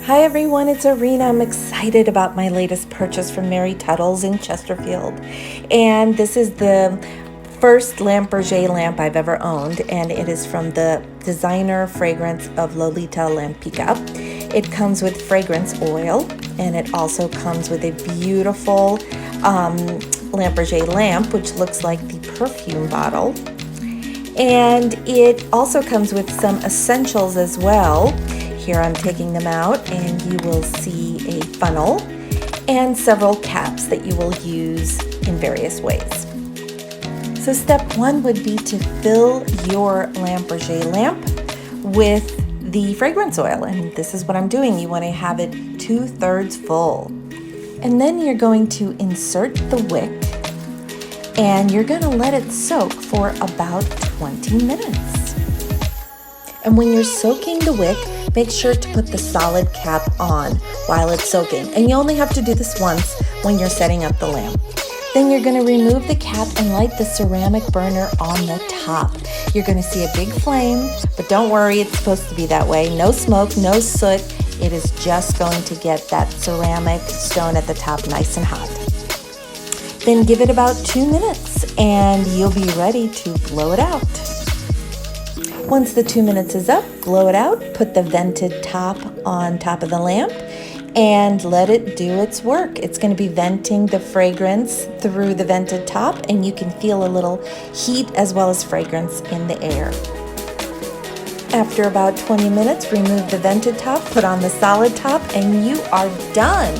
Hi everyone, it's Arena. I'm excited about my latest purchase from Mary Tuttle's in Chesterfield. And this is the first Berger lamp I've ever owned, and it is from the designer fragrance of Lolita Lampica. It comes with fragrance oil, and it also comes with a beautiful Berger lamp, which looks like the perfume bottle. And it also comes with some essentials as well. Here I'm taking them out, and you will see a funnel and several caps that you will use in various ways. So step one would be to fill your Berger lamp with the fragrance oil, and this is what I'm doing. You want to have it 2/3 full. And then you're going to insert the wick, and you're going to let it soak for about 20 minutes. And when you're soaking the wick, make sure to put the solid cap on while it's soaking. And you only have to do this once when you're setting up the lamp. Then you're going to remove the cap and light the ceramic burner on the top. You're going to see a big flame, but don't worry, it's supposed to be that way. No smoke, no soot. It is just going to get that ceramic stone at the top nice and hot. Then give it about 2 minutes and you'll be ready to blow it out. Once the 2 minutes is up, blow it out, put the vented top on top of the lamp, and let it do its work. It's going to be venting the fragrance through the vented top, and you can feel a little heat as well as fragrance in the air. After about 20 minutes, remove the vented top, put on the solid top, and you are done.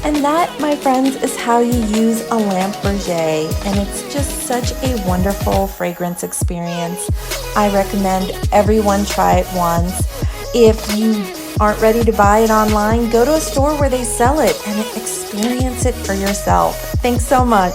And that, my friends, is how you use a Berger, and it's just such a wonderful fragrance experience. I recommend everyone try it once. If you aren't ready to buy it online, go to a store where they sell it and experience it for yourself. Thanks so much.